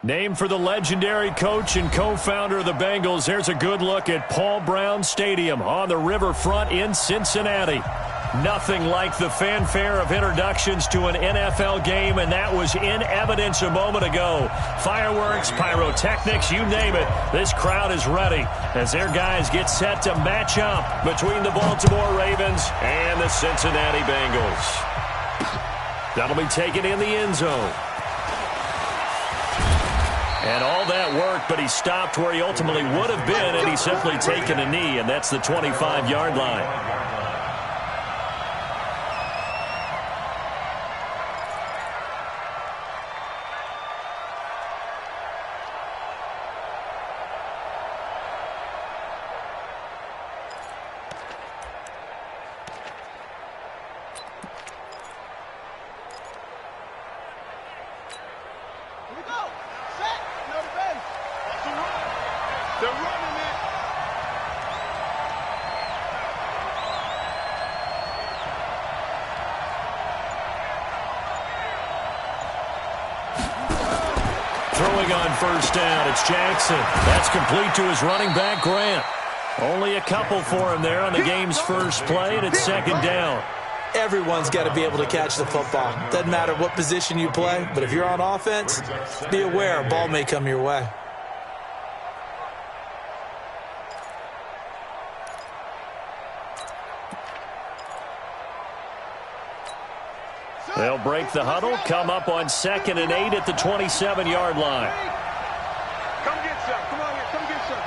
Named for the legendary coach and co-founder of the Bengals, there's a good look at Paul Brown Stadium on the riverfront in Cincinnati. Nothing like the fanfare of introductions to an NFL game, and that was in evidence a moment ago. Fireworks, pyrotechnics, you name it. This crowd is ready as their guys get set to match up between the Baltimore Ravens and the Cincinnati Bengals. That'll be taken in the end zone. And all that work, but he stopped where he ultimately would have been, and he's simply taken a knee, and that's the 25-yard line. Throwing on first down, it's Jackson. That's complete to his running back, Grant. Only a couple for him there on the game's first play, and it's second down. Everyone's got to be able to catch the football. Doesn't matter what position you play, but if you're on offense, be aware a ball may come your way. They'll break the huddle, come up on 2nd and 8 at the 27-yard line. Come get some. Come on here. Come get some.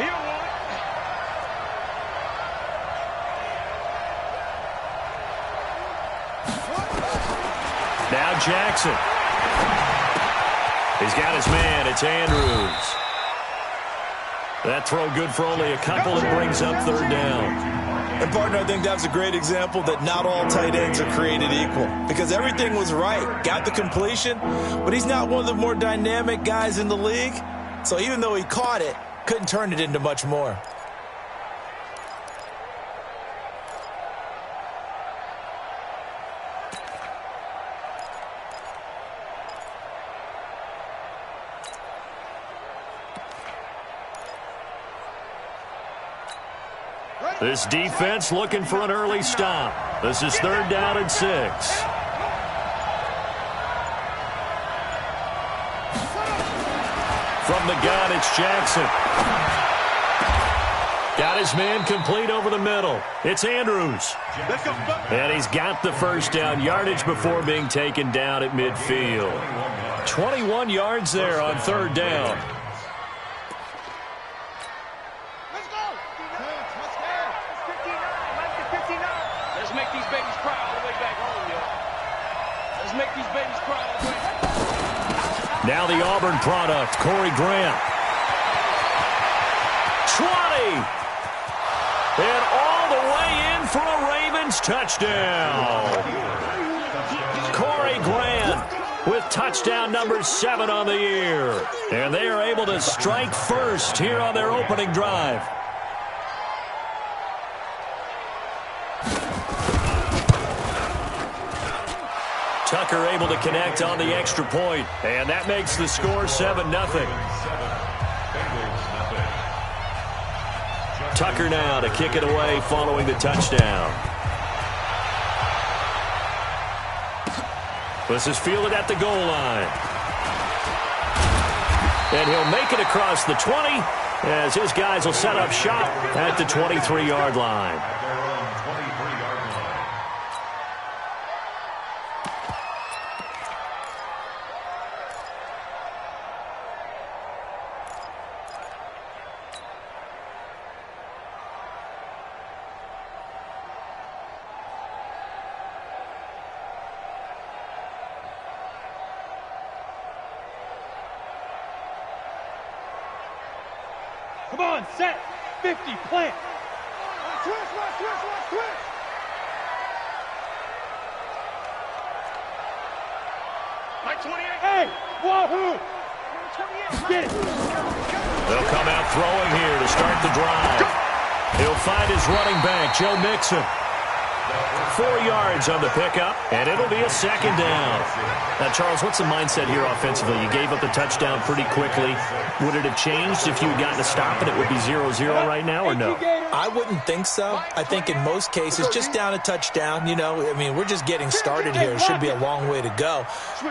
He don't want it. Now Jackson. He's got his man. It's Andrews. That throw good for only a couple and brings up third down. And, partner, I think that's a great example that not all tight ends are created equal because everything was right. Got the completion, but he's not one of the more dynamic guys in the league. So even though he caught it, couldn't turn it into much more. This defense looking for an early stop. This is 3rd down and 6. From the gun, it's Jackson. Got his man complete over the middle. It's Andrews. And he's got the first down yardage before being taken down at midfield. 21 yards there on 3rd down. Now the Auburn product, Corey Grant. 20! And all the way in for a Ravens touchdown. Corey Grant with touchdown number 7 on the year. And they are able to strike first here on their opening drive. Tucker able to connect on the extra point, and that makes the score 7-0. Tucker now to kick it away following the touchdown. This is fielded at the goal line. And he'll make it across the 20 as his guys will set up shop at the 23-yard line. Come on, set, 50, plant. Twist. Like 28. Hey, wahoo! Get it. They'll come out throwing here to start the drive. He'll find his running back, Joe Mixon. 4 yards on the pickup, and it'll be a second down. Now, Charles, what's the mindset here offensively? You gave up the touchdown pretty quickly. Would it have changed if you had gotten a stop and it would be 0-0 right now, or no? I wouldn't think so. I think in most cases, just down a touchdown, we're just getting started here. It should be a long way to go.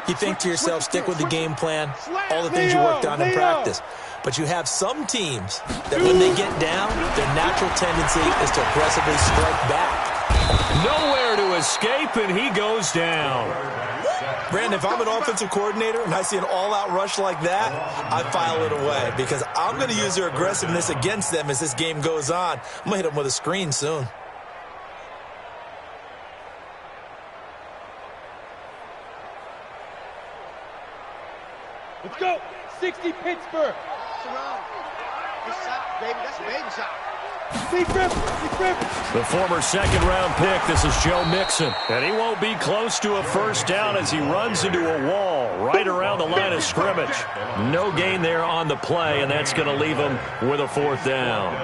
You think to yourself, stick with the game plan, all the things you worked on in practice. But you have some teams that when they get down, their natural tendency is to aggressively strike back. Nowhere to escape, and he goes down. Brandon, if I'm an offensive coordinator and I see an all-out rush like that, I file it away because I'm going to use their aggressiveness against them as this game goes on. I'm going to hit them with a screen soon. Let's go. 60 Pittsburgh. Good shot, baby. That's a baby shot. The former second-round pick, this is Joe Mixon. And he won't be close to a first down as he runs into a wall right around the line of scrimmage. No gain there on the play, and that's going to leave him with a fourth down.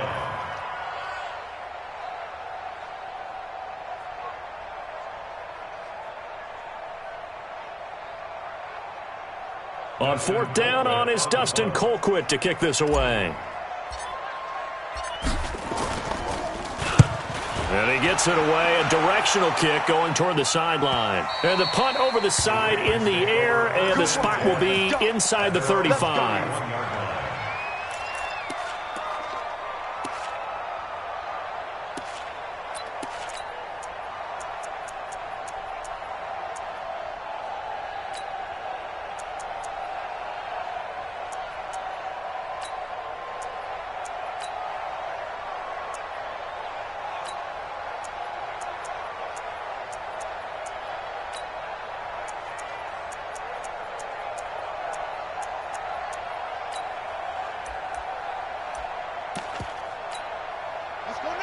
On fourth down on is Dustin Colquitt to kick this away. And he gets it away, a directional kick going toward the sideline. And the punt over the side in the air, and the spot will be inside the 35.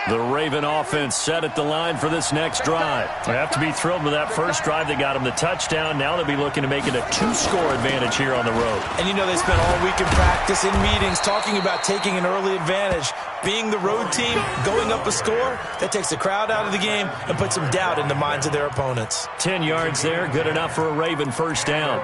The Raven offense set at the line for this next drive. They have to be thrilled with that first drive that got them the touchdown. Now they'll be looking to make it a 2-score advantage here on the road. And they spent all week in practice, in meetings, talking about taking an early advantage. Being the road team, going up a score, that takes the crowd out of the game and puts some doubt in the minds of their opponents. 10 yards there, good enough for a Raven first down.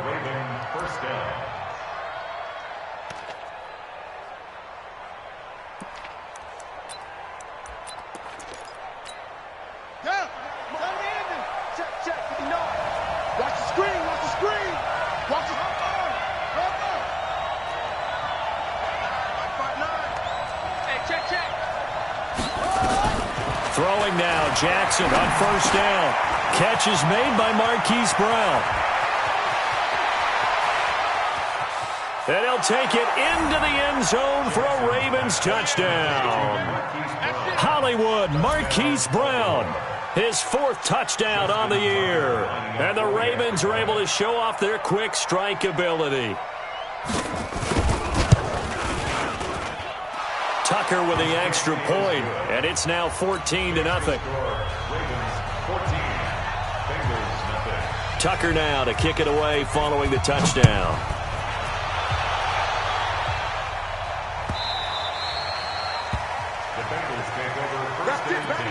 Throwing now, Jackson on first down. Catch is made by Marquise Brown. And he'll take it into the end zone for a Ravens touchdown. Hollywood, Marquise Brown, his 4th touchdown on the year. And the Ravens are able to show off their quick strike ability. Tucker with the extra point, and it's now 14-0. Tucker now to kick it away following the touchdown. The Bengals take over first and 10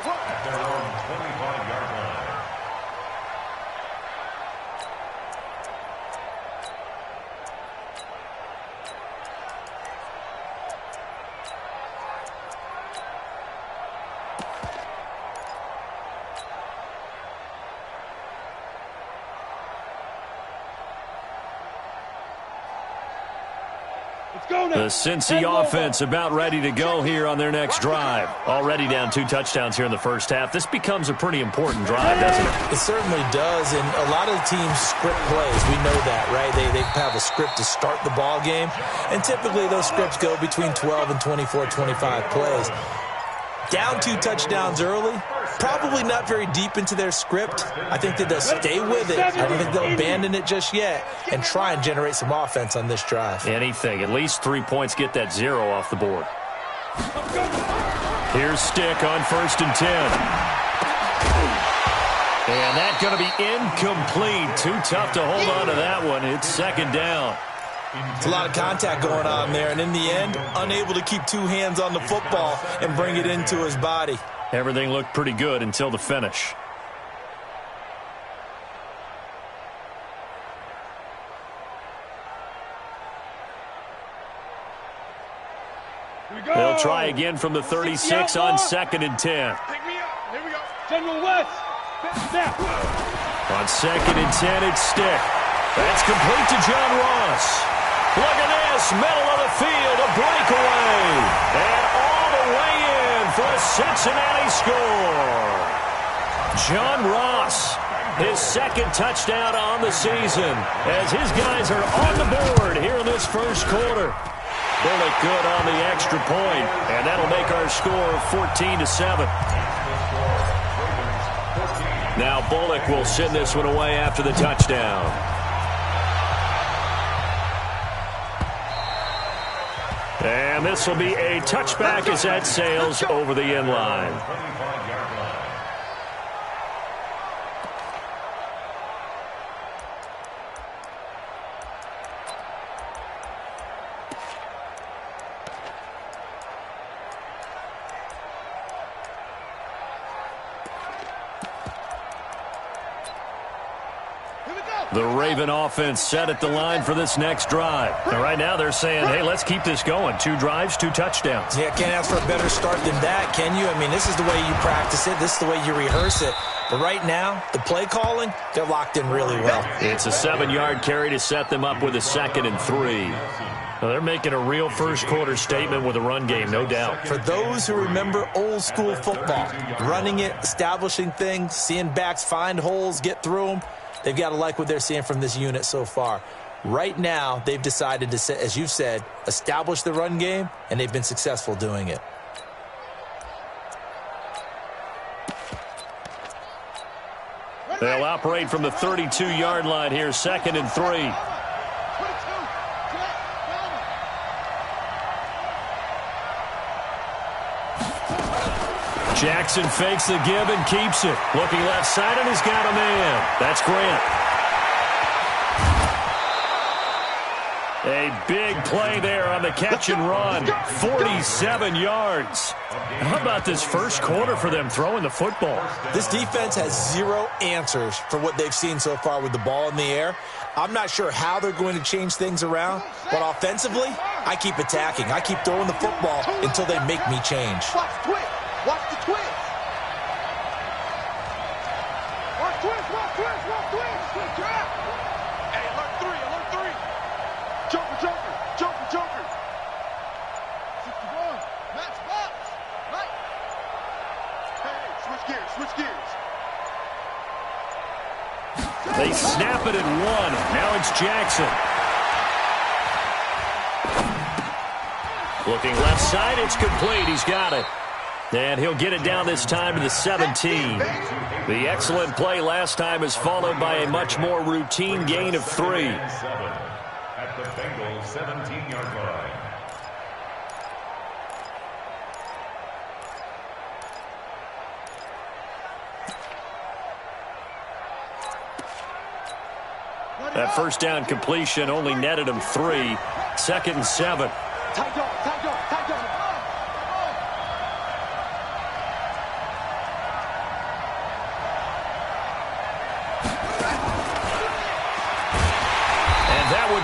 at their own 25-yard line. The Cincy offense about ready to go here on their next drive. Already down 2 touchdowns here in the first half. This becomes a pretty important drive, doesn't it? It certainly does, and a lot of the teams script plays. We know that, right? They have a script to start the ball game, and typically those scripts go between 12 and 24, 25 plays. Down 2 touchdowns early, probably not very deep into their script. I think that they'll stay with it. I don't think they'll abandon it just yet and try and generate some offense on this drive. Anything. At least 3 points, get that 0 off the board. Here's Stick on first and 10. And that's going to be incomplete. Too tough to hold on to that one. It's second down. It's a lot of contact going on there, and in the end, unable to keep 2 hands on the football and bring it into his body. Everything looked pretty good until the finish. They'll try again from the 36 on 2nd and 10. Pick me up. Here we go. General West. Snap. On 2nd and 10, it's Stick. That's complete to John Ross. Look at this, middle of the field, a breakaway. And all the way in for a Cincinnati score. John Ross, his 2nd touchdown on the season, as his guys are on the board here in this first quarter. Bullock good on the extra point, and that'll make our score 14-7. Now Bullock will send this one away after the touchdown. And this will be a touchback as that sails over the end line. The Raven offense set at the line for this next drive. And right now they're saying, hey, let's keep this going. 2 drives, 2 touchdowns. Yeah, can't ask for a better start than that, can you? I mean, this is the way you practice it. This is the way you rehearse it. But right now, the play calling, they're locked in really well. It's a 7-yard carry to set them up with a 2nd and 3. Well, they're making a real first-quarter statement with a run game, no doubt. For those who remember old-school football, running it, establishing things, seeing backs find holes, get through them, they've got to like what they're seeing from this unit so far. Right now, they've decided to, as you've said, establish the run game, and they've been successful doing it. They'll operate from the 32-yard line here, 2nd and 3. Jackson fakes the give and keeps it. Looking left side, and he's got a man. That's Grant. A big play there on the catch and run. 47 yards. How about this first quarter for them throwing the football? This defense has 0 answers for what they've seen so far with the ball in the air. I'm not sure how they're going to change things around, but offensively, I keep attacking. I keep throwing the football until they make me change. Watch the twist. Watch the twist. Watch twist, watch twist, watch twist. Twist trap. Hey, alert 3, alert 3. Joker, Joker, Joker, Joker. 61. Match box. Right. Hey, switch gears, switch gears. They snap it at 1. Now it's Jackson. Looking left side, it's complete. He's got it. And he'll get it down this time to the 17. The excellent play last time is followed by a much more routine gain of 3. At the Bengals 17-yard line. That first down completion only netted him 3. 2nd and 7. Tight dog, tight dog, tight dog.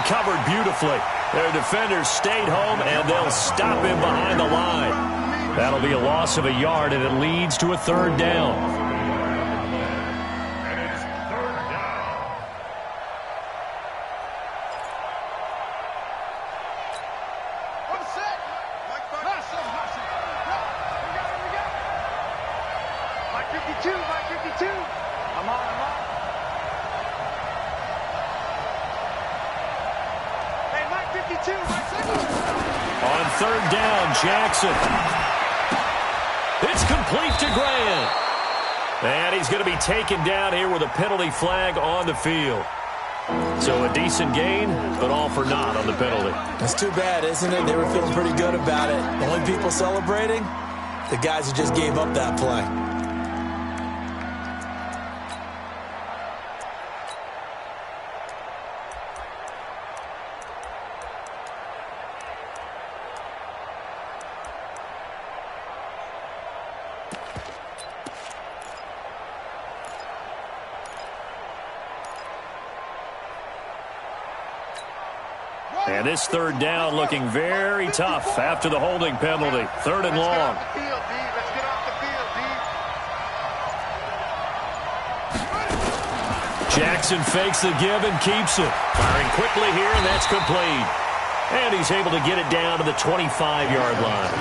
Covered beautifully. Their defenders stayed home, and they'll stop him behind the line. That'll be a loss of a yard, and it leads to a 3rd down. And it's 3rd down. On the set. Mike 52, Mike 52. I'm on. On 3rd down, Jackson. It's complete to Grant. And he's going to be taken down here with a penalty flag on the field. So a decent gain, but all for naught on the penalty. That's too bad, isn't it? They were feeling pretty good about it. The only people celebrating, the guys who just gave up that play. And this third down looking very tough after the holding penalty. 3rd and long. Jackson fakes the give and keeps it. Firing quickly here, and that's complete. And he's able to get it down to the 25-yard line.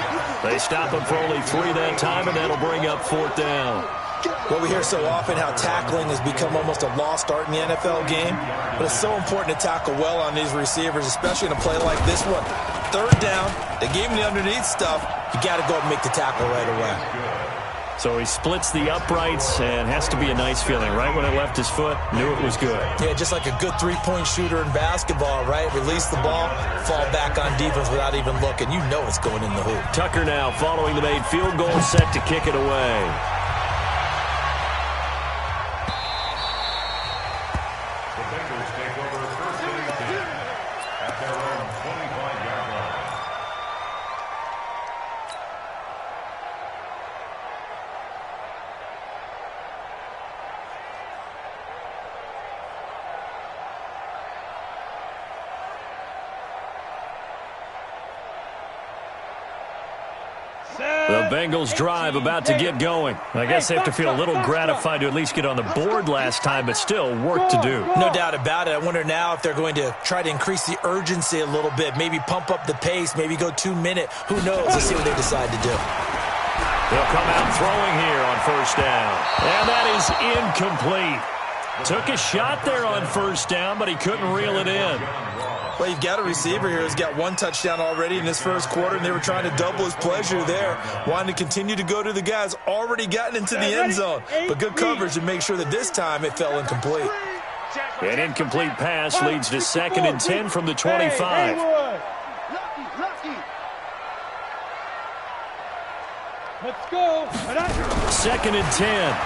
They stop him for only 3 that time, and that'll bring up 4th down. Well, we hear so often how tackling has become almost a lost art in the NFL game, but it's so important to tackle well on these receivers, especially in a play like this one. 3rd down, they gave him the underneath stuff. You got to go and make the tackle right away. So he splits the uprights, and has to be a nice feeling. Right when it left his foot, knew it was good. Yeah, just like a good three-point shooter in basketball, right? Release the ball, fall back on defense without even looking. You know it's going in the hoop. Tucker now following the made field goal, set to kick it away. The Bengals drive about to get going. I guess they have to feel a little gratified to at least get on the board last time, but still work to do. No doubt about it. I wonder now if they're going to try to increase the urgency a little bit, maybe pump up the pace, maybe go 2-minute. Who knows? Let's see what they decide to do. They'll come out throwing here on 1st down. And that is incomplete. Took a shot there on 1st down, but he couldn't reel it in. Well, you've got a receiver here who's got 1 touchdown already in this 1st quarter, and they were trying to double his pleasure there, wanting to continue to go to the guys already gotten into the end zone. But good coverage to make sure that this time it fell incomplete. An incomplete pass leads to 2nd and 10 from the 25. Let's go. 2nd and 10.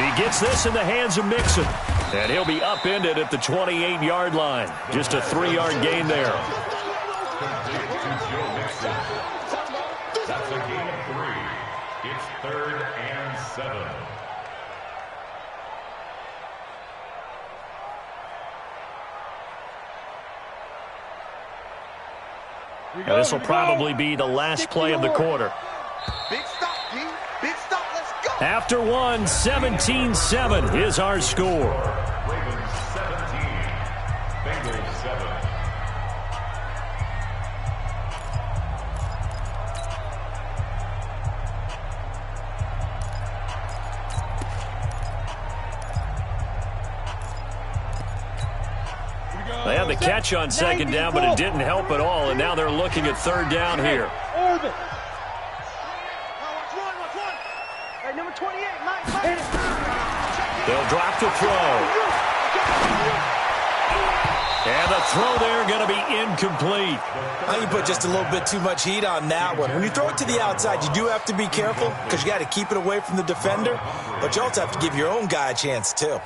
He gets this in the hands of Mixon. And he'll be upended at the 28-yard line. Just a 3-yard gain there. That's a gain of 3. It's 3rd and 7. Now, this will probably be the last play of the quarter. Big stop, D. Big stop. Let's go. After 1, 17-7 is our score. Ravens 17. Bengals 7. They had the catch on 2nd down, but it didn't help at all, and now they're looking at 3rd down here. Orbit. Hey, number 28, Mike. They'll drop the throw. And the throw there going to be incomplete. I think you put just a little bit too much heat on that one. When you throw it to the outside, you do have to be careful because you got to keep it away from the defender, but you also have to give your own guy a chance too.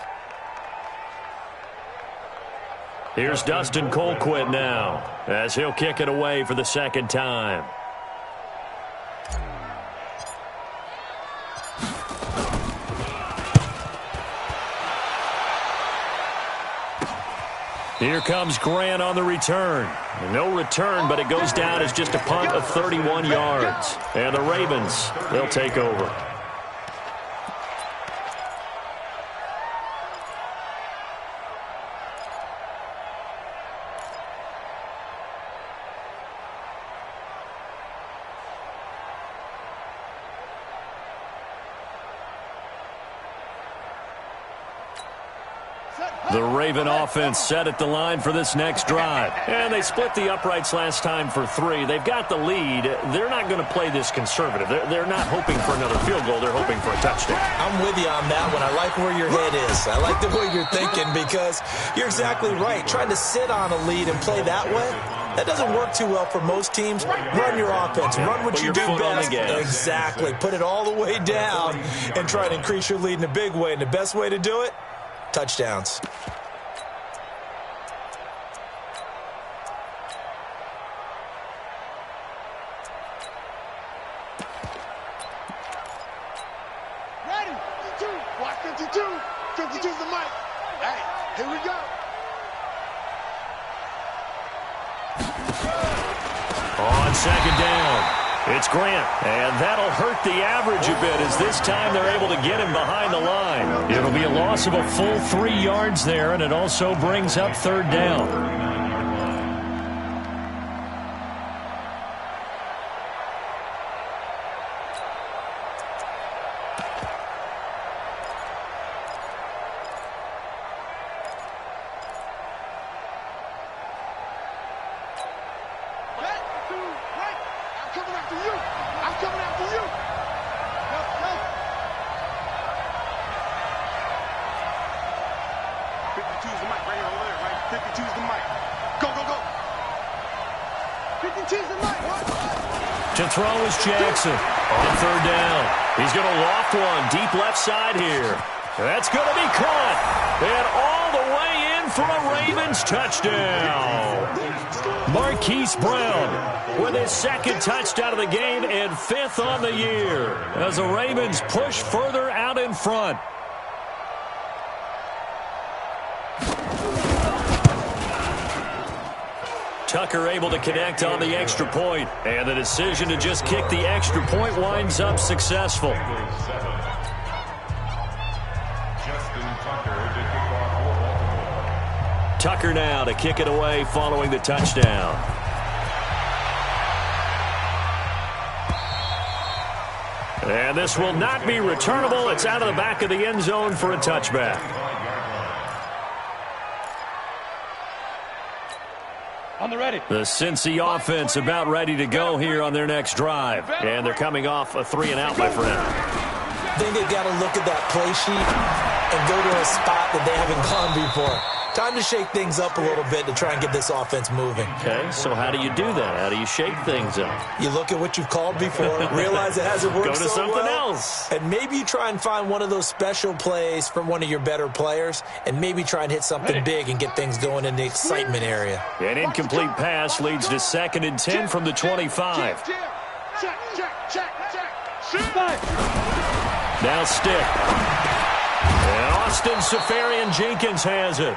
Here's Dustin Colquitt now as he'll kick it away for the 2nd time. Here comes Grant on the return. No return, but it goes down as just a punt of 31 yards. And the Ravens, they'll take over. The Raven offense set at the line for this next drive. And they split the uprights last time for 3. They've got the lead. They're not going to play this conservative. They're not hoping for another field goal. They're hoping for a touchdown. I'm with you on that one. I like where your head is. I like the way you're thinking because you're exactly right. Trying to sit on a lead and play that way, that doesn't work too well for most teams. Run your offense. Run what you do best. Exactly. Put it all the way down and try to increase your lead in a big way. And the best way to do it, touchdowns. Ready? 52. Watch 52. 52's the mic. Hey, here we go. On second down, it's Grant. And that'll hurt the average a bit as this time they're able to get him behind the line. It'll be a loss of a full 3 yards there, and it also brings up third down. To throw is Jackson on third down. He's going to loft one deep left side here. That's going to be caught. And all the way in for a Ravens touchdown. Marquise Brown with his second touchdown of the game and 5th on the year as the Ravens push further out in front. Tucker able to connect on the extra point, and the decision to just kick the extra point winds up successful. Tucker now to kick it away following the touchdown. And this will not be returnable. It's out of the back of the end zone for a touchback. On the ready. The Cincy offense about ready to go here on their next drive. And they're coming off a 3 and out, my friend. I think they've got to look at that play sheet and go to a spot that they haven't gone before. Time to shake things up a little bit to try and get this offense moving. Okay, so how do you do that? How do you shake things up? You look at what you've called before, realize it hasn't worked so well. Go to something else. And maybe you try and find one of those special plays from one of your better players, and maybe try and hit something big and get things going in the excitement area. An incomplete pass leads to 2nd and 10 from the 25. Now stick. And Austin Safarian-Jenkins has it.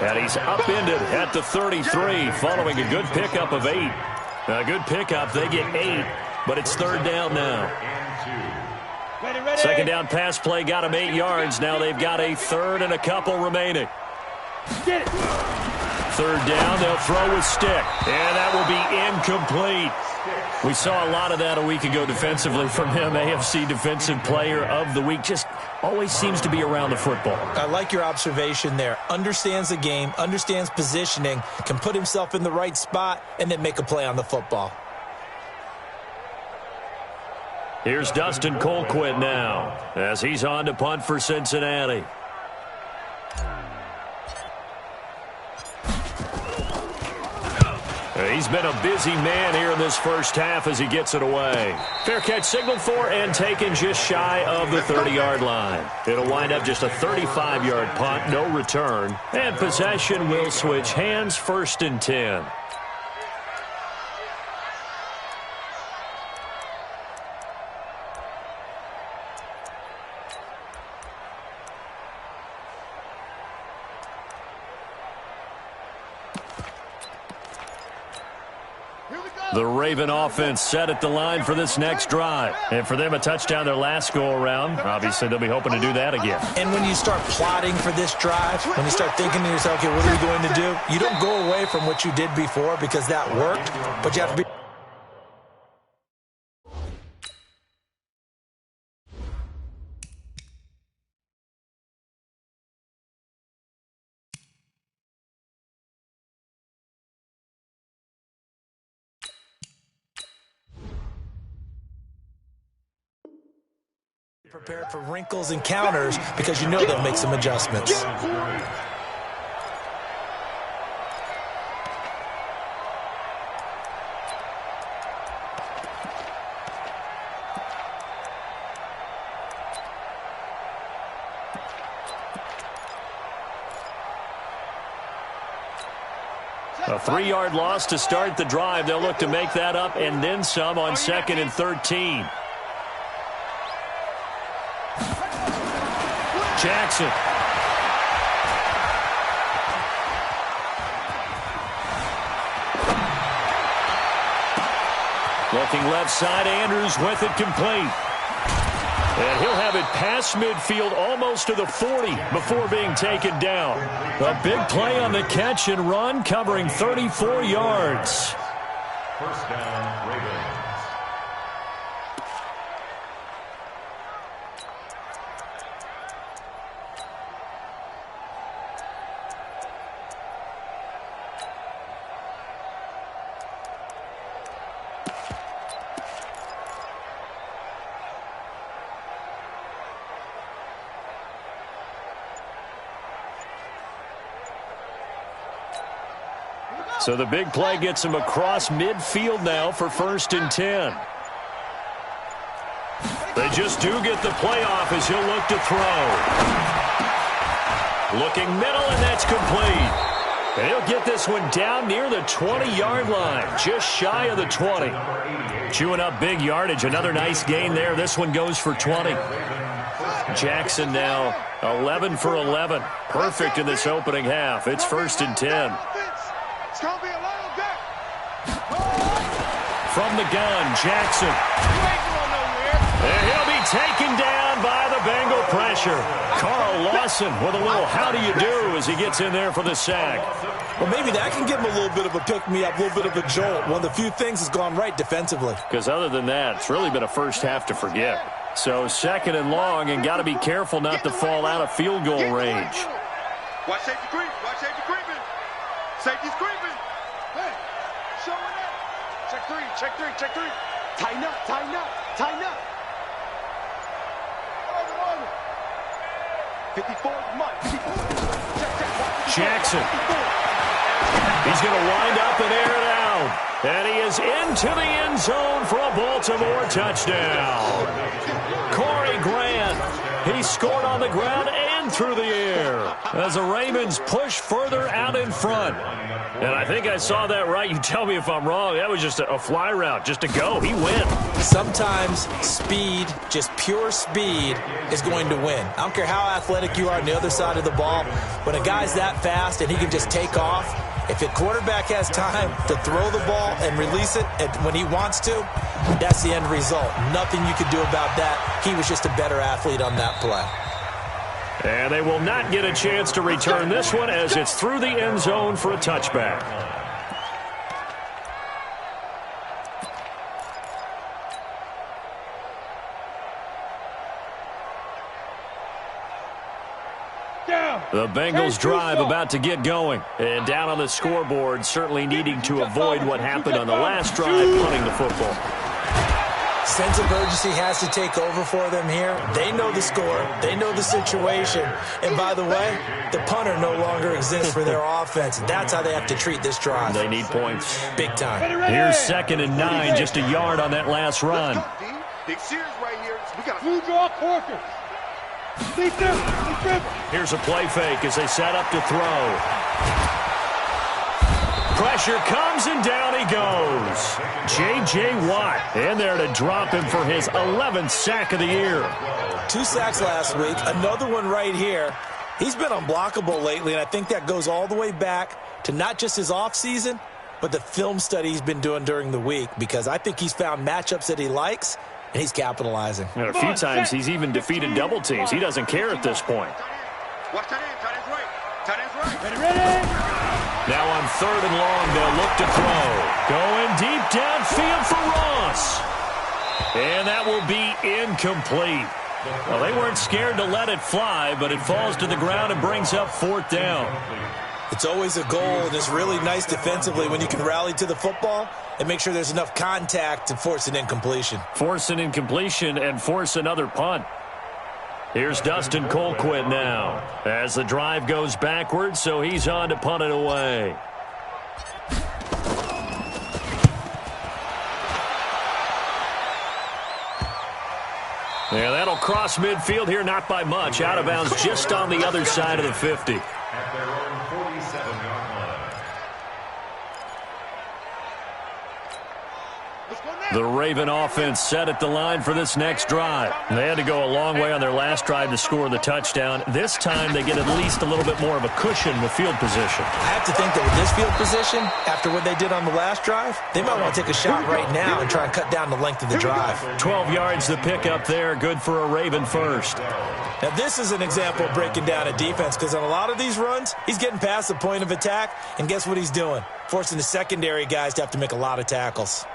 And he's upended at the 33 following a good pickup of 8. A good pickup. They get 8, but it's third down now. Second down pass play got him 8 yards. Now they've got a third and a couple remaining. Third down, they'll throw with stick. And that will be incomplete. We saw a lot of that a week ago defensively from him. AFC Defensive Player of the Week. Just always seems to be around the football. I like your observation there. Understands the game, understands positioning, can put himself in the right spot, and then make a play on the football. Here's Dustin Colquitt now as he's on to punt for Cincinnati. He's been a busy man here in this first half as he gets it away. Fair catch signaled for and taken just shy of the 30-yard line. It'll wind up just a 35-yard punt, no return. And possession will switch hands, 1st and 10. The Raven offense set at the line for this next drive. And for them, a touchdown their last go-around. Obviously, they'll be hoping to do that again. And when you start plotting for this drive, when you start thinking to yourself, okay, what are we going to do? You don't go away from what you did before because that worked, but you have to be... prepared for wrinkles and counters because you know they'll make some adjustments. A 3-yard loss to start the drive. They'll look to make that up and then some on 2nd and 13. Jackson. Looking left side, Andrews with it complete. And he'll have it past midfield almost to the 40 before being taken down. A big play on the catch and run, covering 34 yards. First down, Ravens. So the big play gets him across midfield now for 1st and 10. They just do get the play off as he'll look to throw. Looking middle, and that's complete. And he'll get this one down near the 20-yard line, just shy of the 20. Chewing up big yardage, another nice gain there. This one goes for 20. Jackson now 11 for 11. Perfect in this opening half. It's 1st and 10. From the gun, Jackson. And he'll be taken down by the Bengal pressure. Carl Lawson with a little how do you do as he gets in there for the sack. Well, maybe that can give him a little bit of a pick-me-up, a little bit of a jolt. One of the few things has gone right defensively. Because other than that, it's really been a first half to forget. So 2nd and long, and got to be careful not to fall out of field goal range. Watch safety creep. Watch safety creeping. Safety's creeping. Hey, showing up. Check three. Check three. Check three. Tighten up. Tighten up. Tighten up. 54. Mike. Jackson. He's going to wind up and air it out. And he is into the end zone for a Baltimore touchdown. Corey Grant. He scored on the ground and through the air as the Ravens push further out in front. And I think I saw that right. You tell me if I'm wrong. That was just a fly route, just to go. He went. Sometimes speed, just pure speed, is going to win. I don't care how athletic you are on the other side of the ball. When a guy's that fast and he can just take off, if a quarterback has time to throw the ball and release it when he wants to, that's the end result. Nothing you could do about that. He was just a better athlete on that play. And they will not get a chance to return this one as it's through the end zone for a touchback. The Bengals drive about to get going. And down on the scoreboard, certainly needing to avoid what happened on the last drive, punting the football. Sense of urgency has to take over for them here. They know the score. They know the situation. And by the way, the punter no longer exists for their offense. That's how they have to treat this drive. They need points. Big time. Here's 2nd and 9, just a yard on that last run. Big series right here. We got to draw quarter. Here's a play fake as they set up to throw. Pressure comes, and down he goes. J.J. Watt in there to drop him for his 11th sack of the year. 2 sacks last week, another one right here. He's been unblockable lately, and I think that goes all the way back to not just his offseason, but the film study he's been doing during the week, because I think he's found matchups that he likes, and he's capitalizing. And a few times he's even defeated double teams. He doesn't care at this point. Watch tight end. Tight end's right. Tight end's right. Ready. Now on 3rd and long, they'll look to throw. Going deep downfield for Ross. And that will be incomplete. Well, they weren't scared to let it fly, but it falls to the ground and brings up 4th down. It's always a goal, and it's really nice defensively when you can rally to the football and make sure there's enough contact to force an incompletion. Force an incompletion and force another punt. Here's Dustin Colquitt now as the drive goes backwards, so he's on to punt it away. Yeah, that'll cross midfield here, not by much. Out of bounds just on the other side of the 50. At their own 47-yard line. The Raven offense set at the line for this next drive. They had to go a long way on their last drive to score the touchdown. This time they get at least a little bit more of a cushion with field position. I have to think that with this field position, after what they did on the last drive, they might want to take a shot right now and try and cut down the length of the drive. 12 yards the pickup there. Good for a Raven first. Now, this is an example of breaking down a defense because on a lot of these runs, he's getting past the point of attack, and guess what he's doing? Forcing the secondary guys to have to make a lot of tackles.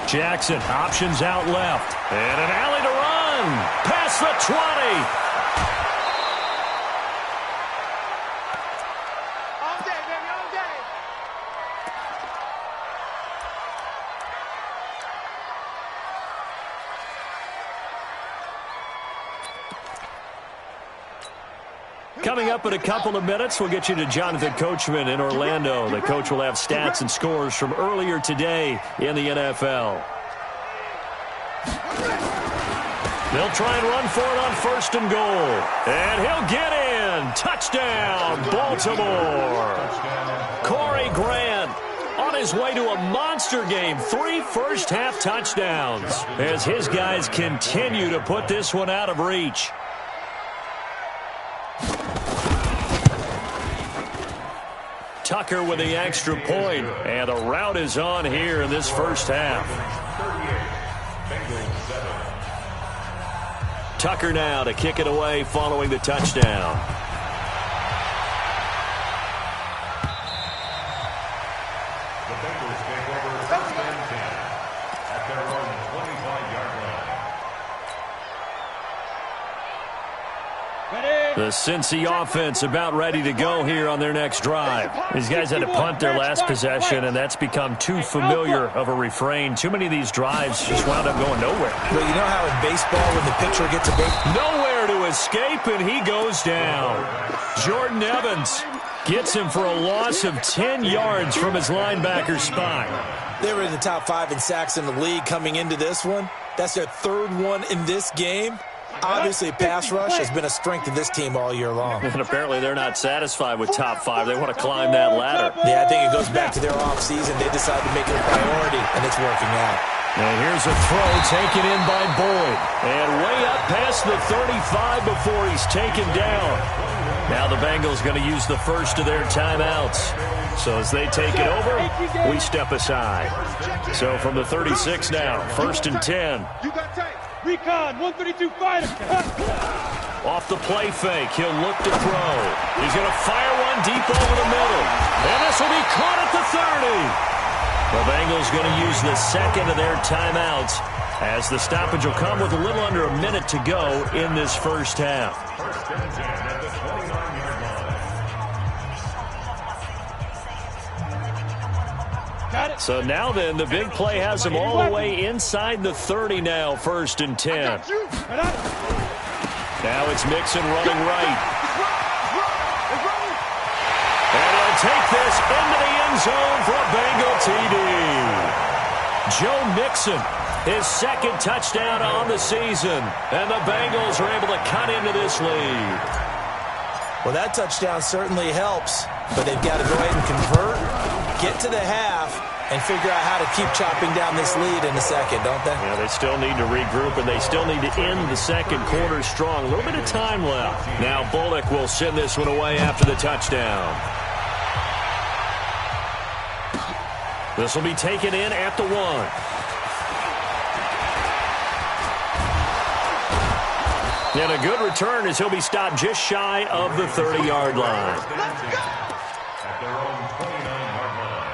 Jackson, options out left. And an alley to run. Past the 20. All day, baby, all day. Coming up in a couple of minutes, we'll get you to Jonathan Coachman in Orlando. The coach will have stats and scores from earlier today in the NFL. They'll try and run for it on 1st and goal. And he'll get in. Touchdown, Baltimore. Corey Grant on his way to a monster game. 3 first-half touchdowns as his guys continue to put this one out of reach. Tucker with the extra point, and a rout is on here in this first half. Tucker now to kick it away following the touchdown. The Bengals take over 1st and 10 at their own 25-yard line. The Cincy offense about ready to go here on their next drive. These guys had to punt their last possession, and that's become too familiar of a refrain. Too many of these drives just wound up going nowhere. Well, you know how in baseball when the pitcher gets a base... Nowhere to escape, and he goes down. Jordan Evans gets him for a loss of 10 yards from his linebacker spot. They were in the top 5 in sacks in the league coming into this one. That's their 3rd one in this game. Obviously, pass rush has been a strength of this team all year long. And apparently they're not satisfied with top 5. They want to climb that ladder. Yeah, I think it goes back to their offseason. They decided to make it a priority, and it's working out. And here's a throw taken in by Boyd. And way up past the 35 before he's taken down. Now the Bengals going to use the first of their timeouts. So as they take it over, we step aside. So from the 36 now, 1st and 10. You got tape. Recon, 132 fighter. Off the play fake, he'll look to throw. He's going to fire one deep over the middle. And this will be caught at the 30. The Bengals going to use the second of their timeouts as the stoppage will come with a little under a minute to go in this first half. 1st and 10 at the 29-yard line. So now then, the big play has him all the way inside the 30 now, 1st and 10. Now it's Mixon running right. And he'll take this into the end zone for a Bengal TD. Joe Mixon, his 2nd touchdown on the season. And the Bengals are able to cut into this lead. Well, that touchdown certainly helps, but they've got to go ahead and convert, get to the half, and figure out how to keep chopping down this lead in the second, don't they? Yeah, they still need to regroup, and they still need to end the second quarter strong. A little bit of time left. Now Bullock will send this one away after the touchdown. This will be taken in at the 1. And a good return as he'll be stopped just shy of the 30-yard line. At their own 29-yard line.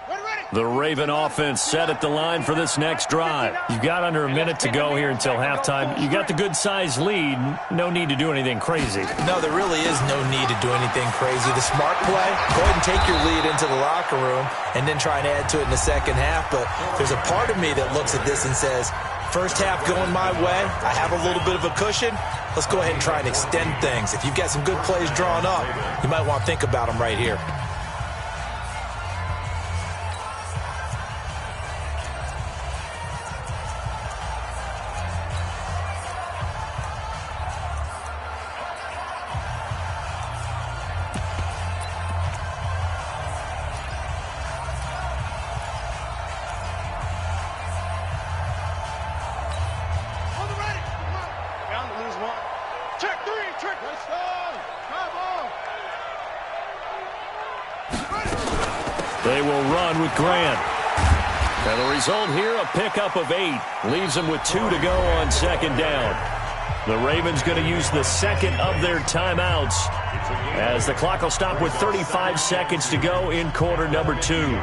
Ready, ready. The Raven offense set at the line for this next drive. You've got under a minute to go here until halftime. You got the good-sized lead. No need to do anything crazy. No, there really is no need to do anything crazy. The smart play, go ahead and take your lead into the locker room and then try and add to it in the second half. But there's a part of me that looks at this and says, first half going my way, I have a little bit of a cushion. Let's go ahead and try and extend things. If you've got some good plays drawn up, you might want to think about them right here. They will run with Grant. And the result here, a pickup of 8. Leaves them with 2 to go on second down. The Ravens going to use the second of their timeouts as the clock will stop with 35 seconds to go in quarter number 2.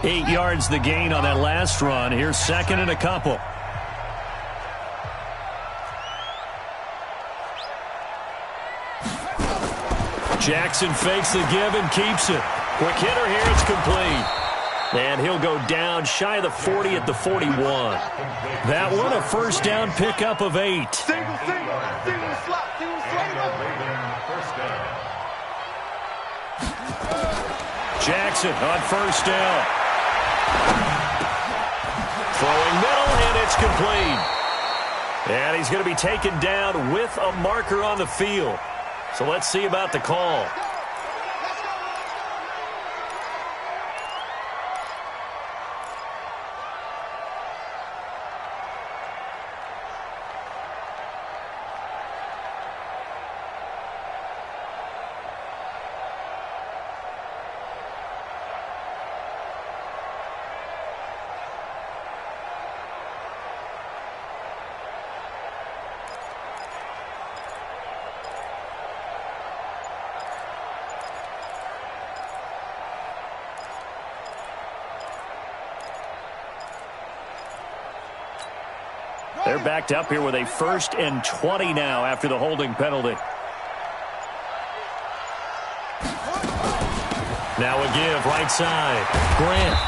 Eight yards the gain on that last run. Here's second and a couple. Jackson fakes the give and keeps it. Quick hitter here, it's complete. And he'll go down shy of the 40 at the 41. That one a first down pickup of 8. Single slot. Jackson on first down. Throwing middle, and it's complete. And he's going to be taken down with a marker on the field. So let's see about the call. They're backed up here with a 1st and 20 now after the holding penalty. Now a give right side. Grant.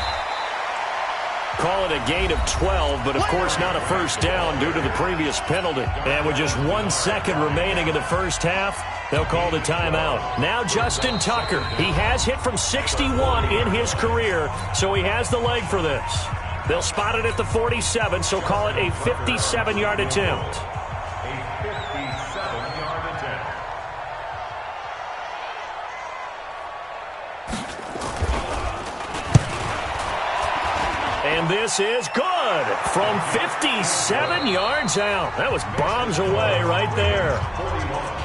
Call it a gain of 12, but of course not a first down due to the previous penalty. And with just 1 second remaining in the first half, they'll call the timeout. Now Justin Tucker. He has hit from 61 in his career, so he has the leg for this. They'll spot it at the 47, so call it a 57-yard attempt. A 57-yard attempt. And this is good from 57 yards out. That was bombs away right there.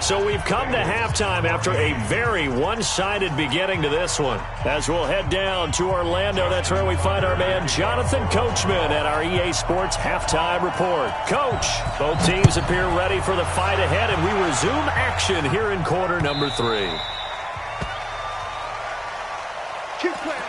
So we've come to halftime after a very one-sided beginning to this one. As we'll head down to Orlando, that's where we find our man Jonathan Coachman at our EA Sports Halftime Report. Coach, both teams appear ready for the fight ahead, and we resume action here in quarter number 3. Keep playing.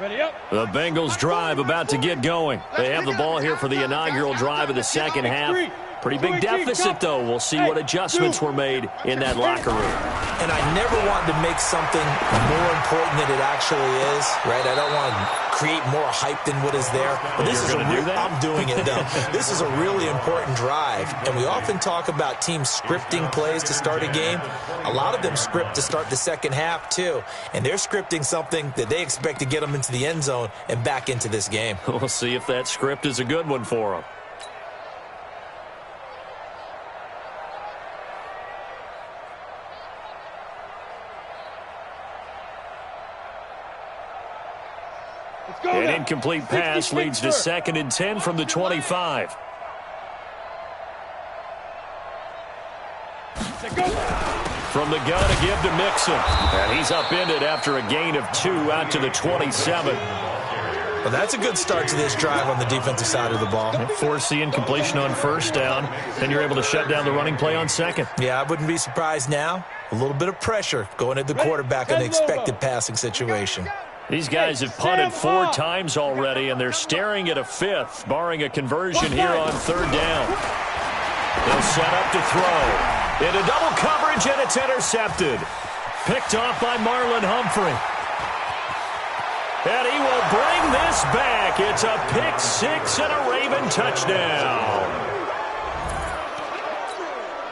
Ready up. The Bengals drive about to get going. They have the ball here for the inaugural drive of the second half. Pretty big deficit, though. We'll see what adjustments were made in that locker room. And I never want to make something more important than it actually is, right? I don't want to create more hype than what is there. But this is I'm doing it, though. This is a really important drive. And we often talk about teams scripting plays to start a game. A lot of them script to start the second half, too. And they're scripting something that they expect to get them into the end zone and back into this game. We'll see if that script is a good one for them. An incomplete pass leads to 2nd and 10 from the 25. From the gun to give to Mixon. And he's upended after a gain of 2 out to the 27. Well, that's a good start to this drive on the defensive side of the ball. Force the incompletion on 1st down. Then you're able to shut down the running play on 2nd. Yeah, I wouldn't be surprised now. A little bit of pressure going at the quarterback in the expected passing situation. These guys have punted 4 times already, and they're staring at a 5th, barring a conversion here on 3rd down. They'll set up to throw. Into double coverage, and it's intercepted. Picked off by Marlon Humphrey. And he will bring this back. It's a pick 6 and a Raven touchdown.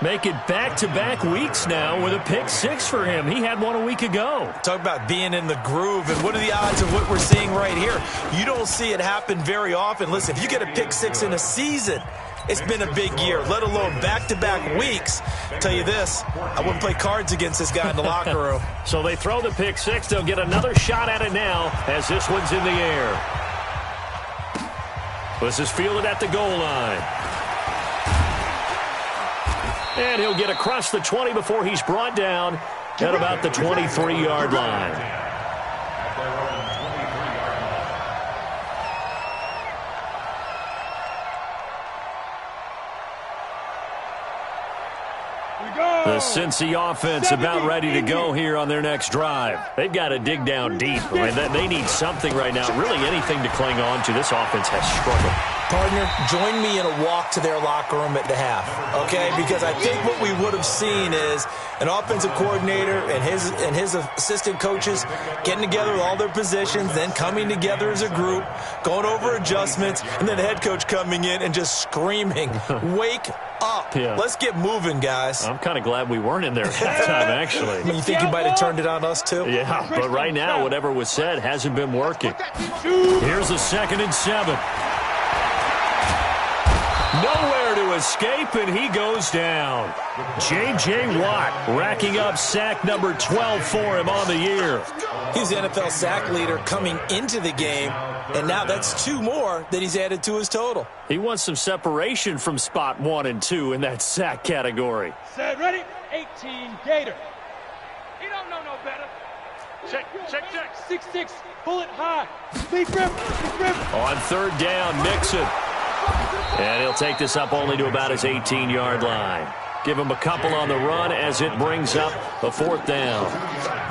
Make it back-to-back weeks now with a pick 6 for him. He had one a week ago. Talk about being in the groove, and what are the odds of what we're seeing right here? You don't see it happen very often. Listen, if you get a pick 6 in a season, it's been a big year, let alone back-to-back weeks. I'll tell you this, I wouldn't play cards against this guy in the locker room. So they throw the pick 6. They'll get another shot at it now as this one's in the air. This is fielded at the goal line. And he'll get across the 20 before he's brought down at about the 23-yard line. The Cincy offense about ready to go here on their next drive. They've got to dig down deep. I mean, they need something right now, really anything to cling on to. This offense has struggled. Partner, join me in a walk to their locker room at the half, okay? Because I think what we would have seen is an offensive coordinator and his assistant coaches getting together with all their positions, then coming together as a group, going over adjustments, and then the head coach coming in and just screaming, wake up. Yeah. Let's get moving, guys. I'm kind of glad we weren't in there at that time, actually. You think you might have turned it on us, too? Yeah, but right now, whatever was said hasn't been working. Here's a 2nd and 7. Nowhere to escape, and he goes down. J.J. Watt racking up sack number 12 for him on the year. He's the NFL sack leader coming into the game, and now that's 2 more that he's added to his total. He wants some separation from spot 1 and 2 in that sack category. Set, ready? 18, Gator. He don't know no better. Check. 6'6", pull it high. Big grip. On 3rd down, Mixon. And he'll take this up only to about his 18-yard line. Give him a couple on the run as it brings up a 4th down.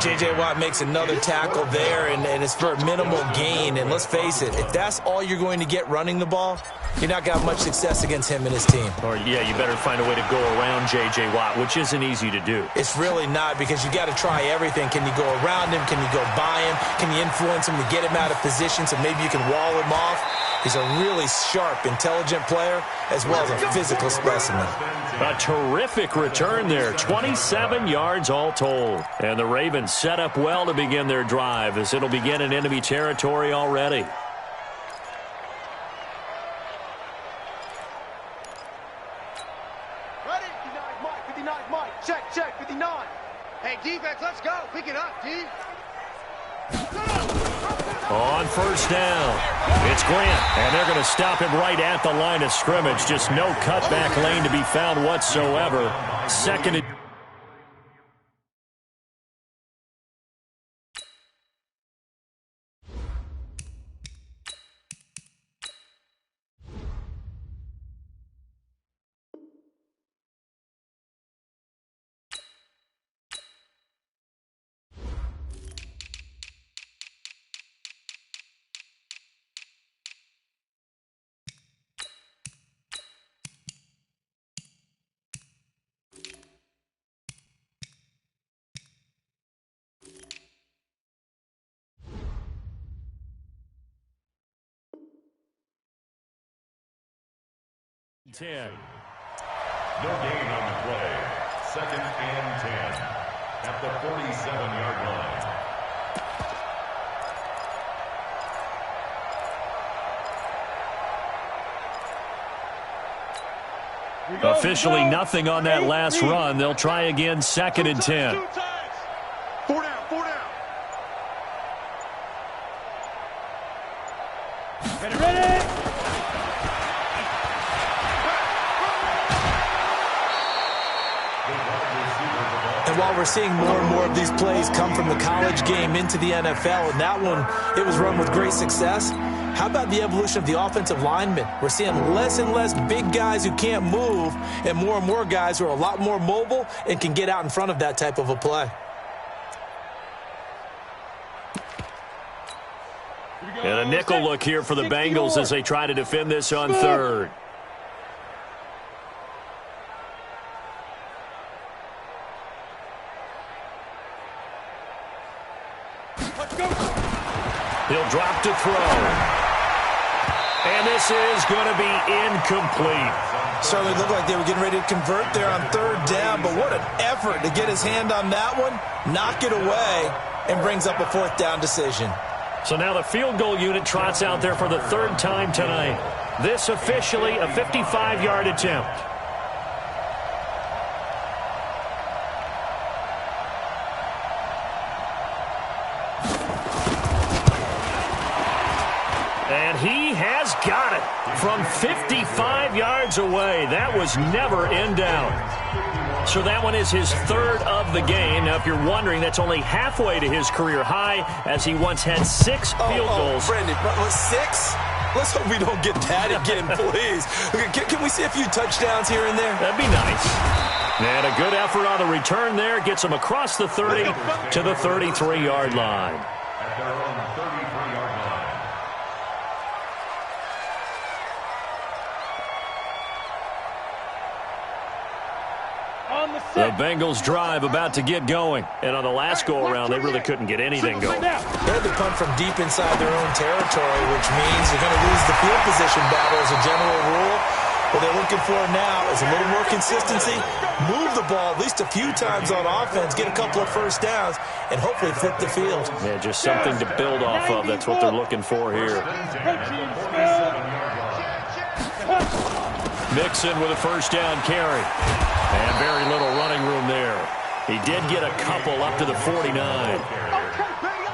J.J. Watt makes another tackle there, and it's for a minimal gain. And let's face it, if that's all you're going to get running the ball, you're not going to have much success against him and his team. Or, yeah, you better find a way to go around J.J. Watt, which isn't easy to do. It's really not, because you got to try everything. Can you go around him? Can you go by him? Can you influence him to get him out of position so maybe you can wall him off? He's a really sharp, intelligent player, as well as a physical specimen. A terrific return there, 27 yards all told. And the Ravens set up well to begin their drive, as it'll begin in enemy territory already. Ready? 59, Mike. Check, 59. Hey, defense, let's go. Pick it up, D. On 1st down, it's Grant, and they're going to stop him right at the line of scrimmage. Just no cutback lane to be found whatsoever. 2nd and 10. No gain on the play. 2nd and 10 at the 47-yard line. Officially nothing on that last run. They'll try again, 2nd and 10. 4 down, 4 down. Ready. And while we're seeing more and more of these plays come from the college game into the NFL, and that one, it was run with great success, how about the evolution of the offensive linemen? We're seeing less and less big guys who can't move and more guys who are a lot more mobile and can get out in front of that type of a play. And a nickel look here for the Bengals as they try to defend this on 3rd. He'll drop to throw. And this is going to be incomplete. Certainly looked like they were getting ready to convert there on 3rd down, but what an effort to get his hand on that one, knock it away, and brings up a 4th down decision. So now the field goal unit trots out there for the 3rd time tonight. This officially a 55-yard attempt. And he has got it from 55 yards away. That was never in doubt. So that one is his 3rd of the game. Now, if you're wondering, that's only halfway to his career high, as he once had 6 field goals. Brandon, 6? Let's hope we don't get that again, please. Can we see a few touchdowns here and there? That'd be nice. And a good effort on the return there. Gets him across the 30 to the 33-yard line. At their own 33-yard line. The Bengals drive about to get going. And on the last go-around, they really couldn't get anything going. They had to punt from deep inside their own territory, which means you're going to lose the field position battle as a general rule. What they're looking for now is a little more consistency, move the ball at least a few times on offense, get a couple of 1st downs, and hopefully flip the field. Yeah, just something to build off of. That's what they're looking for here. Mixon with a 1st down carry. And very little running room there. He did get a couple up to the 49.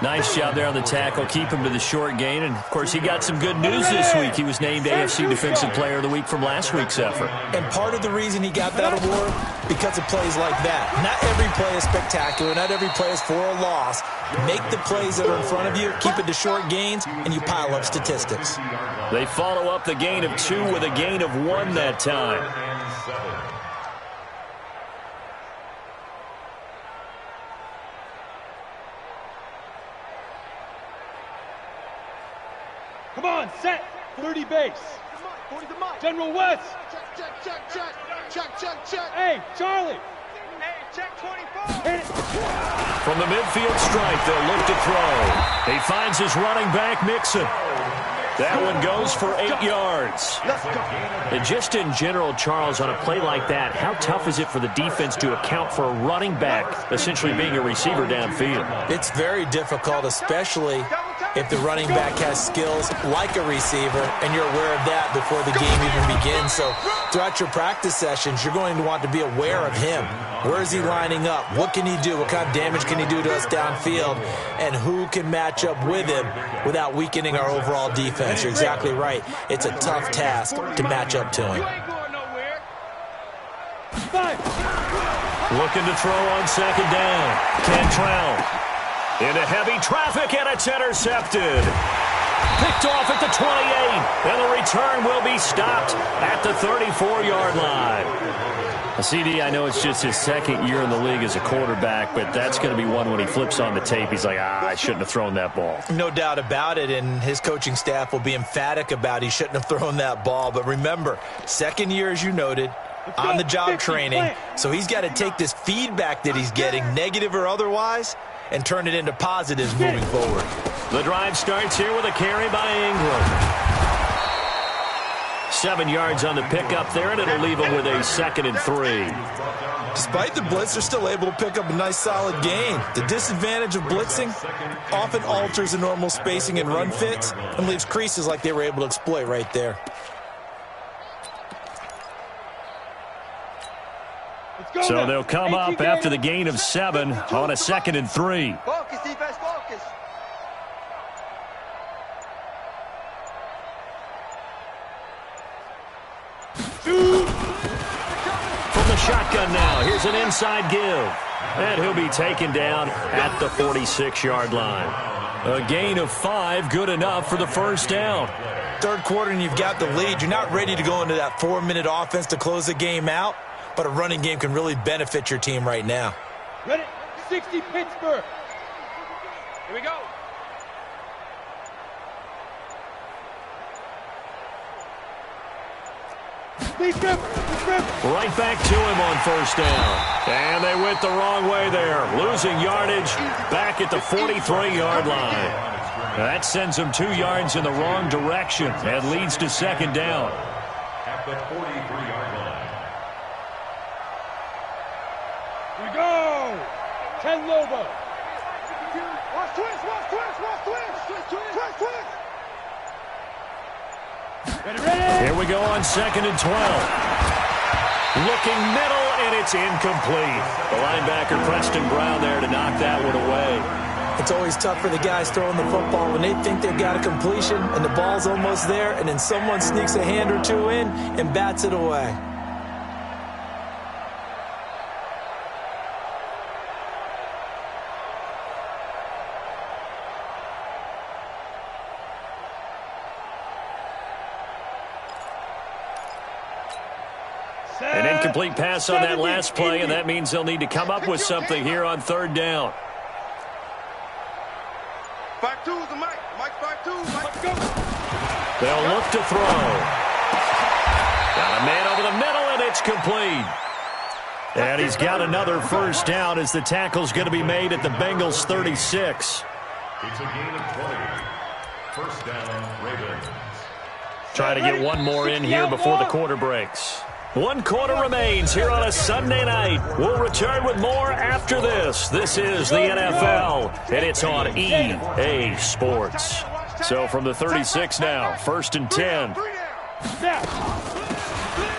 Nice job there on the tackle. Keep him to the short gain. And, of course, he got some good news this week. He was named AFC Defensive Player of the Week from last week's effort. And part of the reason he got that award, because of plays like that. Not every play is spectacular. Not every play is for a loss. Make the plays that are in front of you, keep it to short gains, and you pile up statistics. They follow up the gain of 2 with a gain of 1 that time. Come on, set. 30 base. General West. Check. Hey, Charlie. Hey, check 24. Hit it. From the midfield stripe, they'll look to throw. He finds his running back, Mixon. That one goes for 8 yards. And just in general, Charles, on a play like that, how tough is it for the defense to account for a running back essentially being a receiver downfield? It's very difficult, especially if the running back has skills like a receiver, and you're aware of that before the game even begins. So throughout your practice sessions, you're going to want to be aware of him. Where is he lining up? What can he do? What kind of damage can he do to us downfield? And who can match up with him without weakening our overall defense? You're exactly right. It's a tough task to match up to him. Looking to throw on 2nd down. Cantrell into heavy traffic, and it's intercepted. Picked off at the 28, and the return will be stopped at the 34-yard line. CD, I know it's just his 2nd year in the league as a quarterback, but that's going to be one when he flips on the tape. He's like, I shouldn't have thrown that ball. No doubt about it, and his coaching staff will be emphatic about he shouldn't have thrown that ball. But remember, 2nd year, as you noted, on-the-job training, so he's got to take this feedback that he's getting, negative or otherwise, and turn it into positives moving forward. The drive starts here with a carry by Ingram. 7 yards on the pickup there, and it'll leave them with a 2nd and 3. Despite the blitz, they're still able to pick up a nice solid gain. The disadvantage of blitzing often alters the normal spacing and run fits and leaves creases like they were able to exploit right there. So they'll come up after the gain of 7 on a 2nd and 3. Focus, defense, focus. From the shotgun now, here's an inside give. And he'll be taken down at the 46-yard line. A gain of 5, good enough for the first down. Third quarter and you've got the lead. You're not ready to go into that 4-minute offense to close the game out, but a running game can really benefit your team right now. Ready? 60 Pittsburgh. Here we go. Right back to him on first down. And they went the wrong way there. Losing yardage back at the 43-yard line. That sends them 2 yards in the wrong direction and leads to 2nd down. At the 43-yard line. Here we go. 10 Lobo. Watch twist, watch twist, watch twist. Twist, twist. Ready. Here we go on 2nd and 12. Looking middle, and it's incomplete. The linebacker, Preston Brown, there to knock that one away. It's always tough for the guys throwing the football when they think they've got a completion and the ball's almost there, and then someone sneaks a hand or two in and bats it away. An incomplete pass on that last play, and that means they'll need to come up with something here on 3rd down. 5-2's the Mike. Mike 5-2. Mike, go. They'll look to throw. Got a man over the middle, and it's complete. And he's got another first down as the tackle's going to be made at the Bengals 36. It's a gain of 20. First down, Ravens. Try to get one more in here before the quarter breaks. 1 quarter remains here on a Sunday night. We'll return with more after this. This is the NFL, and it's on EA Sports. So from the 36 now, 1st and 10.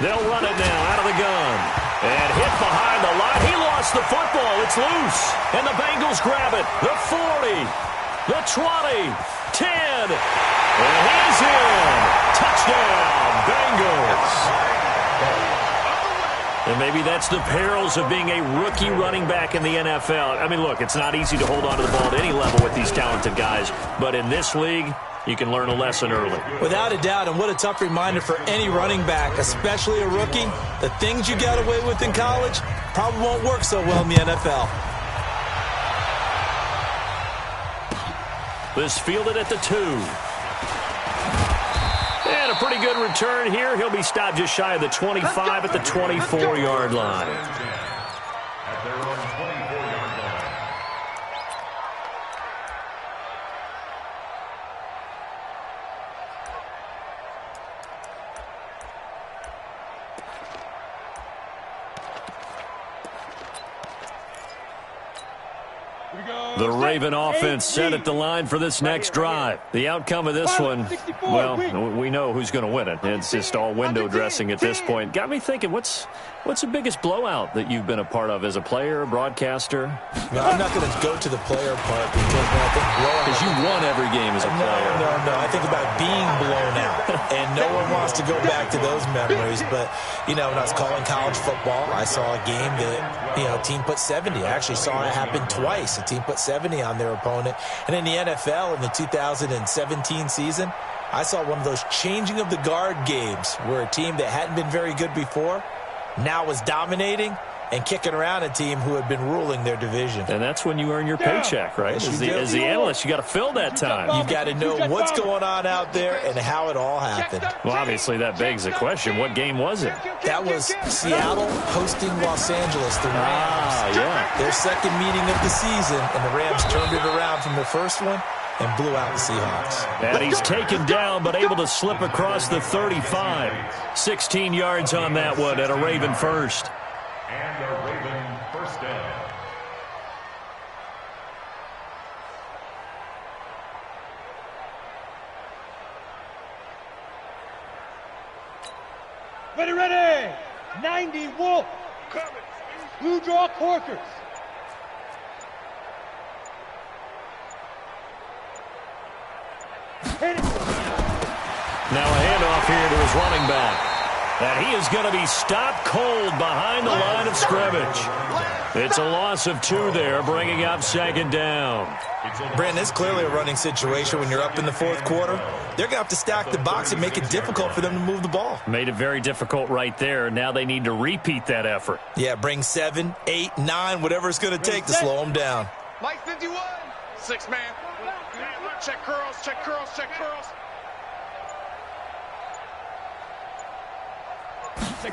They'll run it now out of the gun. And hit behind the line. He lost the football. It's loose. And the Bengals grab it. The 40, the 20, 10. And he's in. Touchdown, Bengals. And maybe that's the perils of being a rookie running back in the NFL. I mean, look, it's not easy to hold on to the ball at any level with these talented guys. But in this league, you can learn a lesson early. Without a doubt, and what a tough reminder for any running back, especially a rookie. The things you got away with in college probably won't work so well in the NFL. This fielded at the 2. And a pretty good return here. He'll be stopped just shy of the 25 at the 24-yard line. At their own 24-yard line. The Raven offense set at the line for this next drive. The outcome of this one, well, we know who's going to win it. It's just all window dressing at this point. Got me thinking, what's the biggest blowout that you've been a part of as a player, a broadcaster? No, I'm not going to go to the player part because when I think blowout... Because you won every game as a player. No. I think about being blown out. And no one wants to go back to those memories. But, you know, when I was calling college football, I saw a game that, you know, team put 70. I actually saw it happen twice. A team put 70 on their opponent. And in the NFL in the 2017 season, I saw one of those changing of the guard games where a team that hadn't been very good before now was dominating and kicking around a team who had been ruling their division. And that's when you earn your paycheck, right? Yes, as the analyst, you got to fill that time. You've got to know what's going on out there and how it all happened. Well, obviously, that begs the question, what game was it? That was Seattle hosting Los Angeles, the Rams. Yeah. Their second meeting of the season, and the Rams turned it around from the first one. and blew out the Seahawks. And he's taken down but able to slip across the 35. 16 yards on that one at a Raven first. And a Raven first down. Ready, ready! 90 Wolf. Blue draw Corkers. Hit it. Now a handoff here to his running back. And he is going to be stopped cold behind the line of scrimmage. It's a loss of 2 there, bringing up second down. Brandon, it's clearly a running situation when you're up in the fourth quarter. They're going to have to stack the box and make it difficult for them to move the ball. Made it very difficult right there. Now they need to repeat that effort. Yeah, bring 7, 8, 9, whatever it's going to take to slow them down. Mike 51. 6 man. Check curls, check curls, check curls.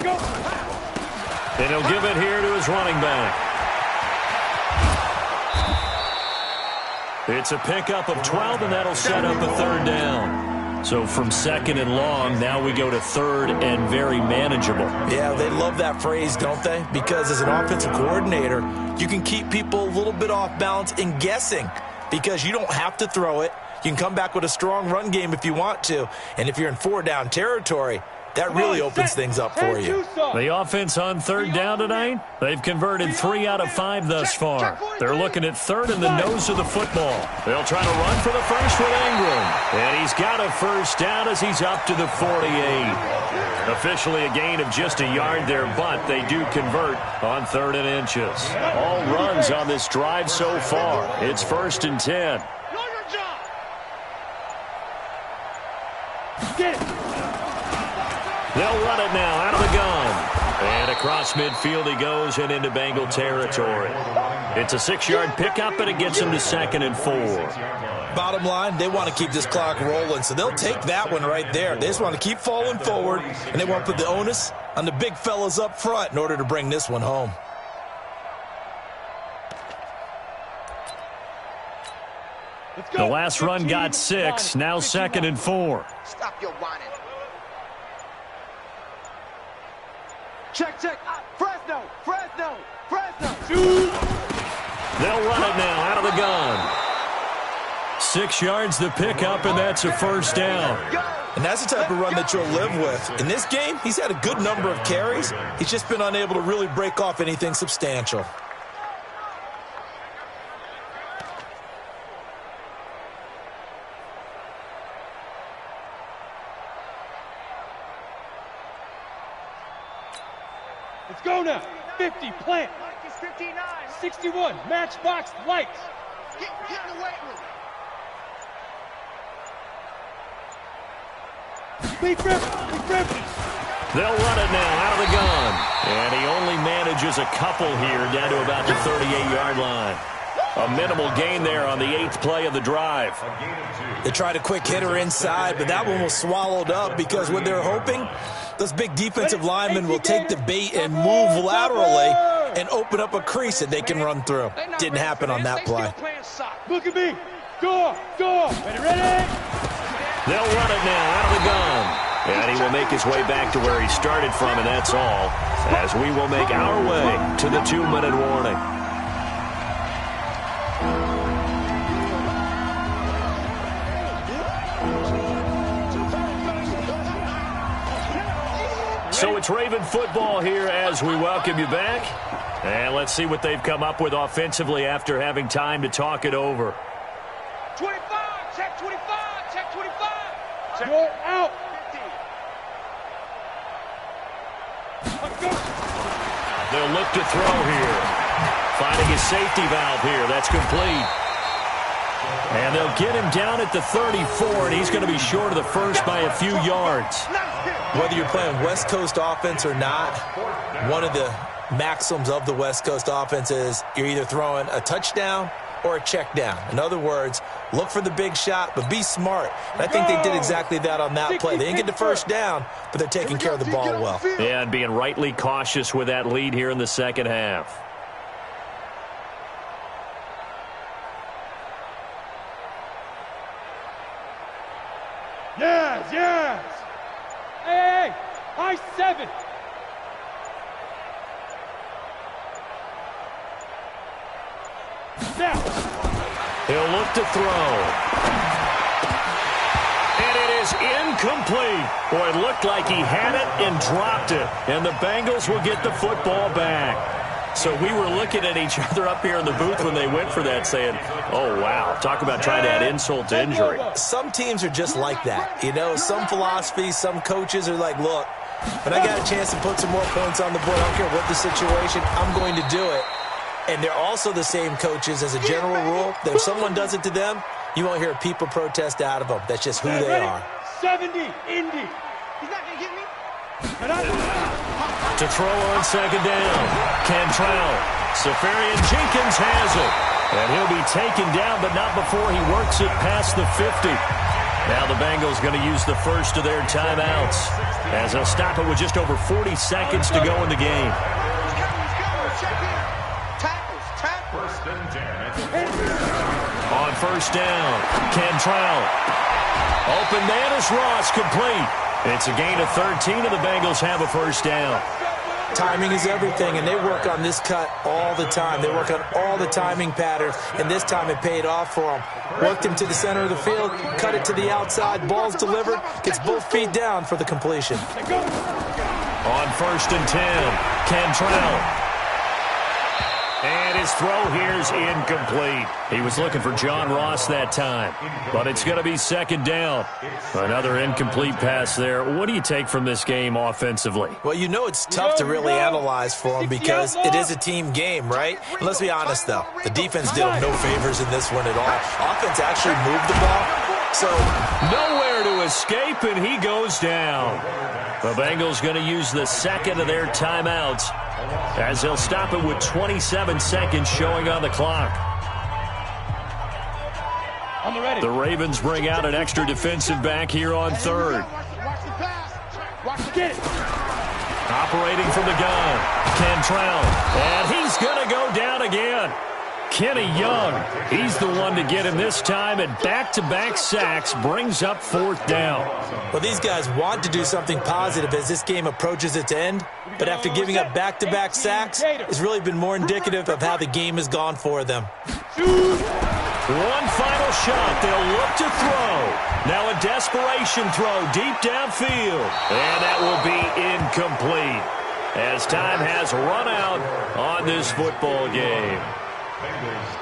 Go. And he'll give it here to his running back. It's a pickup of 12, and that'll set up a third down. So from second and long, now we go to third and very manageable. Yeah, they love that phrase, don't they? Because as an offensive coordinator, you can keep people a little bit off balance and guessing because you don't have to throw it. You can come back with a strong run game if you want to. And if you're in 4-down territory, that really opens things up for you. The offense on third down tonight, they've converted 3 out of 5 thus far. They're looking at third in the nose of the football. They'll try to run for the first with Ingram. And he's got a first down as he's up to the 48. Officially a gain of just a yard there, but they do convert on 3rd and inches. All runs on this drive so far. It's 1st and 10. Get it. They'll run it now out of the gun. And across midfield he goes and into Bengal territory. It's a 6-yard pickup, and it gets him to 2nd and 4. Bottom line, they want to keep this clock rolling, so they'll take that one right there. They just want to keep falling forward, and they want to put the onus on the big fellas up front in order to bring this one home. The last run got 6, now 2nd and 4. Stop your whining. Check, check. Fresno, Fresno, Fresno. They'll run it now out of the gun. 6 yards the pickup, and that's a first down. And that's the type of run that you'll live with. In this game, he's had a good number of carries. He's just been unable to really break off anything substantial. Let's go now. 50, plant. 59. 61, matchbox, lights. Get in the weight room. Big rip. They'll run it now out of the gun. And he only manages a couple here down to about the 38-yard line. A minimal gain there on the 8th play of the drive. They tried a quick hitter inside, but that one was swallowed up because what they're hoping, those big defensive linemen will take the bait and move laterally and open up a crease that they can run through. Didn't happen on that play. Look at me. Go. Ready? They'll run it now out of the gun. And he will make his way back to where he started from, and that's all, as we will make our way to the 2-minute warning. So it's Raven football here as we welcome you back. And let's see what they've come up with offensively after having time to talk it over. 25, check 25, check 25. Check. You're out. 50. Let's go. They'll look to throw here. Finding his safety valve here. That's complete. And they'll get him down at the 34, and he's going to be short of the first by a few yards. Whether you're playing West Coast offense or not, one of the maxims of the West Coast offense is you're either throwing a touchdown or a check down. In other words, look for the big shot, but be smart. And I think they did exactly that on that play. They didn't get the first down, but they're taking care of the ball well. Yeah, and being rightly cautious with that lead here in the second half. High 7. Now. He'll look to throw. And it is incomplete. Boy, it looked like he had it and dropped it. And the Bengals will get the football back. So we were looking at each other up here in the booth when they went for that saying, oh, wow, talk about trying to add insult to injury. Some teams are just like that. You know, some philosophies, some coaches are like, look, when I got a chance to put some more points on the board, I don't care what the situation, I'm going to do it. And they're also the same coaches as a general rule that if someone does it to them, you won't hear people protest out of them. That's just who they are. 70, Indy. He's not going to get me. To throw on second down, Cantrell. Safarian Jenkins has it. And he'll be taken down, but not before he works it past the 50. Now the Bengals going to use the first of their timeouts as they'll stop it with just over 40 seconds to go in the game. On first down, Cantrell. Open man is Ross, complete. It's a gain of 13, and the Bengals have a first down. Timing is everything, and they work on this cut all the time. They work on all the timing patterns, and this time it paid off for them. Worked him to the center of the field, cut it to the outside, ball's delivered, gets both feet down for the completion. On first and 10, Cantrell. And his throw here is incomplete. He was looking for John Ross that time, but it's going to be second down. Another incomplete pass there. What do you take from this game offensively? Well, you know it's tough to really analyze for them because it is a team game, right? And let's be honest, though. The defense did them no favors in this one at all. Offense actually moved the ball. So nowhere to escape, and he goes down. The Bengals going to use the second of their timeouts as they'll stop it with 27 seconds showing on the clock. I'm ready. The Ravens bring out an extra defensive back here on third. Watch the pass. Watch the get. Operating from the gun, Cantrell. And he's going to go down again. Kenny Young, he's the one to get him this time, and back-to-back sacks brings up fourth down. Well, these guys want to do something positive as this game approaches its end, but after giving up back-to-back sacks, it's really been more indicative of how the game has gone for them. One final shot. They'll look to throw. Now a desperation throw deep downfield, and that will be incomplete as time has run out on this football game.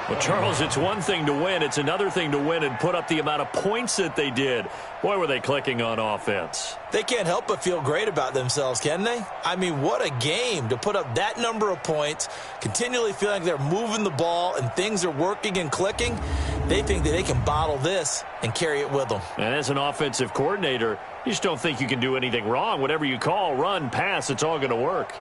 Well, Charles, it's one thing to win. It's another thing to win and put up the amount of points that they did. Boy, were they clicking on offense. They can't help but feel great about themselves, can they? I mean, what a game to put up that number of points, continually feeling they're moving the ball and things are working and clicking. They think that they can bottle this and carry it with them. And as an offensive coordinator, you just don't think you can do anything wrong. Whatever you call, run, pass, it's all going to work.